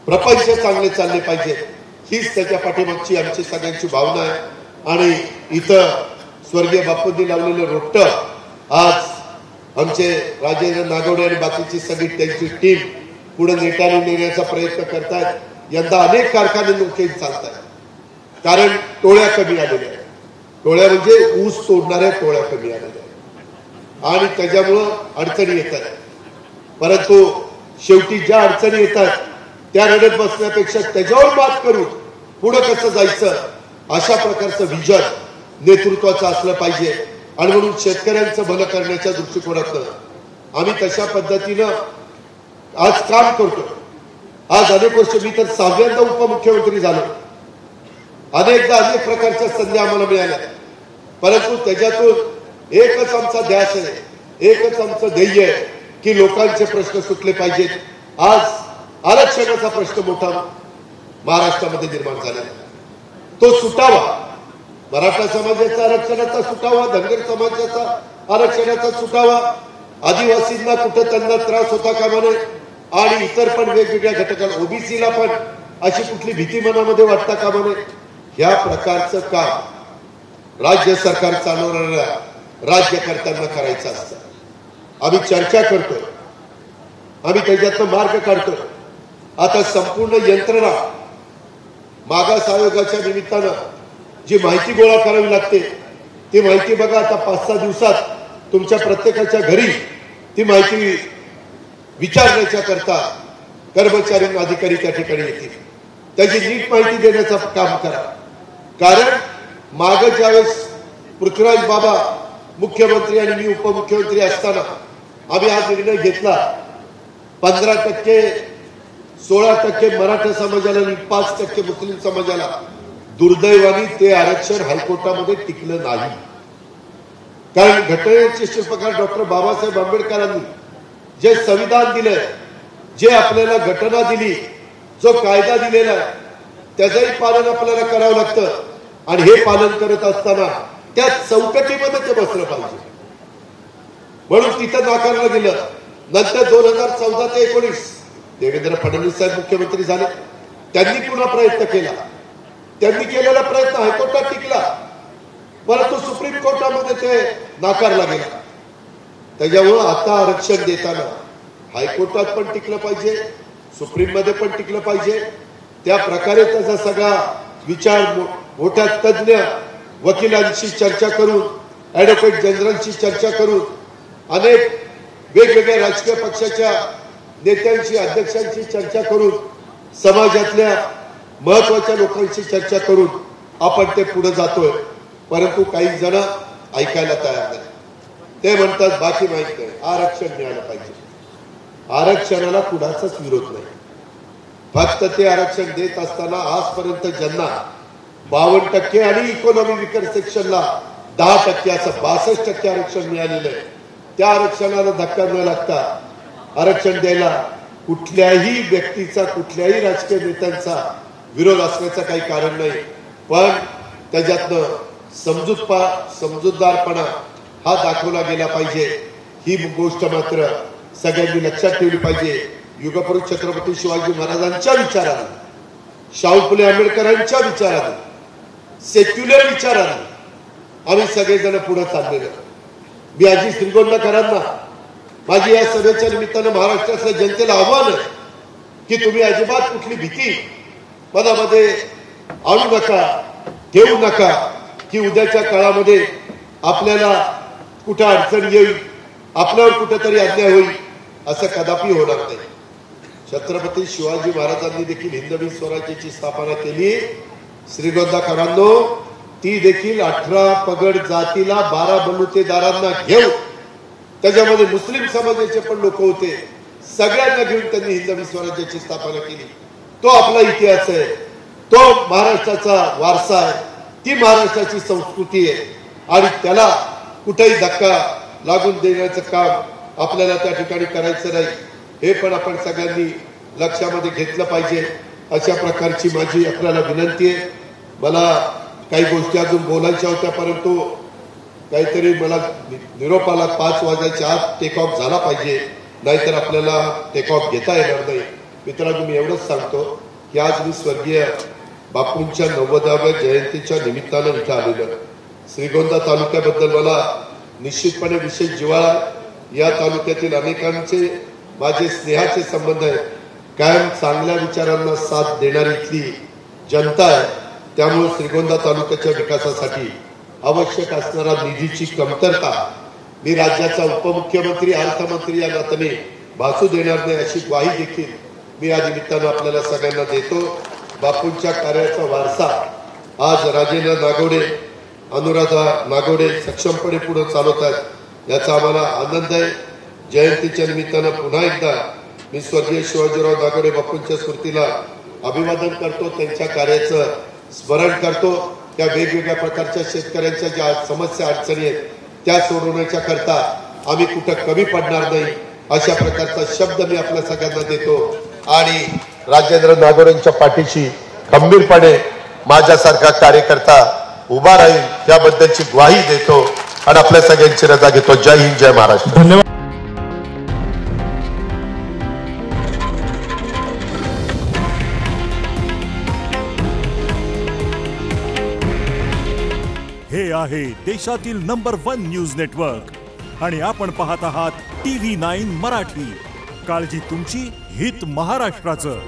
प्रपंच चांगले चालले पाहिजे, हीच त्याच्या पाठीमागची आमची सगळ्यांची भावना आहे। आणि इथं स्वर्गीय बापूंनी लावलेलं रोपटं आज आमचे राजेंद्र नागवडे आणि बाकीची सगळी त्यांची टीम पुढे नेटाने नेण्याचा प्रयत्न करतायत। यंदा अनेक कारखाने नोकेन चालत आहेत, कारण टोळ्या कमी आलेल्या आहेत। टोळ्या म्हणजे ऊस तोडणाऱ्या टोळ्या कमी आलेल्या आहेत आणि त्याच्यामुळं अडचणी येत आहेत। परंतु शेवटी ज्या अडचणी येतात त्या रडत बसण्यापेक्षा त्याच्यावर मात करून पुढे कसं जायचं अशा प्रकारचं विजन नेतृत्वाचं असलं पाहिजे। आणि म्हणून शेतकऱ्यांचं भलं करण्याच्या दृष्टिकोनातून आम्ही तशा पद्धतीनं आज काम करतो। आज अनेक वर्ष मी तर 6व्यांदा उपमुख्यमंत्री झालो, अनेकदा अनेक प्रकारच्या संधी आम्हाला मिळाल्या, परंतु त्याच्यातून एकच आमचा ध्यास आहे, एकच आमचं ध्येय आहे की लोकांचे प्रश्न सुटले पाहिजेत। आज आरक्षणाचा प्रश्न मोठा महाराष्ट्रामध्ये निर्माण झालेला, तो सुटावा। मराठा समाजाचा आरक्षणाचा सुटावा, धनगर समाजाचा आरक्षणाचा सुटावा, आदिवासींना कुठे त्यांना त्रास होता कामा नये आणि इतर पण वेगवेगळ्या घटकांना ओबीसीला पण अशी कुठली भीती मनामध्ये वाटता कामा नये। ह्या प्रकारचं काम राज्य सरकार चालवणाऱ्या राज्यकर्त्यांना करायचं असतं। आम्ही चर्चा करतोय, आम्ही त्याच्यातनं मार्ग काढतोय। आता संपूर्ण यंत्रणा मागास आयोगाच्या निमित्तानं जी माहिती गोळा करावी लागते ती माहिती बघा आता 5-6 दिवसात तुमच्या प्रत्येकाच्या घरी ती माहिती विचारण्याच्या करता कर्मचारी अधिकारी त्या ठिकाणी येतील। त्याची नीट माहिती देण्याचं काम करा, कारण मागे ज्यावेळेस पृथ्वीराज बाबा मुख्यमंत्री आणि मी उपमुख्यमंत्री असताना आम्ही हा निर्णय घेतला 15% 16% मराठा समाजाला आणि 5% मुस्लिम समाजाला। दुर्दैवाने ते आरक्षण हायकोर्टामध्ये टिकलं नाही, कारण घटनेचे शिल्पकार डॉक्टर बाबासाहेब आंबेडकरांनी जे संविधान दिलंय, जे आपल्याला घटना दिली, जो कायदा दिलेला आहे त्याचंही पालन आपल्याला करावं लागतं आणि हे पालन करत असताना त्या चौकटीमध्ये ते बसलं पाहिजे म्हणून तिथं नाकारलं गेलं। नंतर 2014 ते 19 देवेंद्र फडणवीस साहेब मुख्यमंत्री झाले, त्यांनी पुन्हा प्रयत्न केला, त्यांनी केलेला प्रयत्न हायकोर्टात टिकला, परंतु सुप्रीम कोर्टामध्ये ते नाकारला गेला। त्याच्यामुळं आता आरक्षण देताना हायकोर्टात पण टिकलं पाहिजे, सुप्रीम मध्ये पण टिकलं पाहिजे। त्या प्रकारे त्याचा सगळा विचार मोठ्या तज्ञ वकिलांशी चर्चा करून, ऍडव्होकेट जनरलशी चर्चा करून, अनेक वेगवेगळ्या राजकीय पक्षाच्या नेत्यांशी अध्यक्षांशी चर्चा करून, समाजातल्या महत्वाच्या लोकांशी चर्चा करून आपण ते पुढे जातोय। परंतु काही जण ऐकायला तयार नाही, ते म्हणतात बाकी माहित नाही, आरक्षण मिळालं पाहिजे। आरक्षणाला कुणाचाच विरोध नाही, फक्त ते आरक्षण देत असताना आजपर्यंत ज्यांना 52% आणि इकॉनॉमी विकर सेक्शनला 10% असं 62% आरक्षण मिळालेलं आहे, त्या आरक्षणाला धक्का न लागता आरक्षण द्यायला कुठल्याही व्यक्तीचा, कुठल्याही राजकीय नेत्यांचा विरोध असण्याचं काही कारण नाही। पण त्याच्यातनं समजूतदारपणा हा दाखवला गेला पाहिजे, ही गोष्ट मात्र सगळ्यांनी लक्षात ठेवली पाहिजे। युगपुरुष छत्रपती शिवाजी महाराजांच्या विचाराने, शाहू फुले आंबेडकरांच्या विचाराने, सेक्युलर विचाराने आम्ही सगळेजण पुढे चाललेलो. मी आजी श्रीगोंदाकरांना माझी या सभेच्या निमित्तानं महाराष्ट्रातल्या जनतेला आव्हान आहे की तुम्ही अजिबात कुठली भीती मनामध्ये आणू नका, ठेवू नका की उद्याच्या काळामध्ये आपल्याला कुठं अडचण येईल, आपल्यावर कुठेतरी अन्याय होईल, असं कदापि होणार नाही. छत्रपती शिवाजी महाराजांनी देखील हिंदवी स्वराज्याची स्थापना केली. श्रीगोंदाकरांनो, ती देखील 18 पगड जातीला 12 बलुतेदारांना घेऊन, त्याच्यामध्ये मुस्लिम समाजाचे पण लोक होते, सगळ्यांना घेऊन त्यांनी हिंदवी स्वराज्याची स्थापना केली. तो आपला इतिहास आहे, तो महाराष्ट्राचा वारसा आहे, ती महाराष्ट्राची संस्कृती आहे आणि त्याला कुठेही धक्का लागून देण्याचं काम आपल्याला त्या ठिकाणी करायचं नाही. हे पण आपण सगळ्यांनी लक्षामध्ये घेतलं पाहिजे. अशा प्रकारची माझी आपल्याला विनंती आहे. मला काही गोष्टी अजून बोलायच्या होत्या, परंतु काहीतरी मला निरोपाला 5 वाजायच्या आत टेक ऑफ झाला पाहिजे, नाहीतर आपल्याला टेक ऑफ घेता येणार नाही. मित्रांनो, मी एवढंच सांगतो की आज मी स्वर्गीय बापूंच्या 90व्या जयंतीच्या निमित्तानं इथं आलेलो. श्रीगोंदा तालुक्याबद्दल मला निश्चितपणे विशेष जिव्हाळा. या तालुक्यातील अनेकांचे माझे स्नेहाचे संबंध आहेत. कायम चांगल्या विचारांना साथ देणारी इथली जनता आहे. त्यामुळे श्रीगोंदा तालुक्याच्या विकासासाठी आवश्यक असणारा निधीची कमतरता मी राज्याचा उपमुख्यमंत्री, अर्थमंत्री या नात्याने भासू देणार नाही, अशी ग्वाही देखील मी या निमित्तानं आपल्याला सगळ्यांना देतो. बापूंच्या कार्याचा वारसा आज राजेंद्र नागवडे, अनुराधा नागवडे सक्षमपणे पुढे चालवत आहेत, याचा आम्हाला आनंद आहे. जयंतीच्या निमित्तानं पुन्हा एकदा मी स्वर्गीय शिवाजीराव नागवडे बापूंच्या स्मृतीला अभिवादन करतो, त्यांच्या कार्याचं स्मरण करतो. त्या वेगवेगळ्या प्रकारच्या शेतकऱ्यांच्या ज्या समस्या अडचणी आहेत त्या सोडवण्याच्या करता आम्ही कुठं कमी पडणार नाही, अशा प्रकारचा शब्द मी आपल्या सगळ्यांना देतो आणि राजेंद्र नागवडेंच्या पाठीशी खंबीरपणे माझ्यासारखा कार्यकर्ता उभा राहील त्याबद्दलची ग्वाही देतो आणि आपल्या सगळ्यांची रजा घेतो. जय हिंद, जय महाराष्ट्र. धन्यवाद. हे आहे देशातील नंबर 1 न्यूज नेटवर्क आणि आपण पाहत आहात TV9 मराठी. काळजी तुमची, हित महाराष्ट्राचं.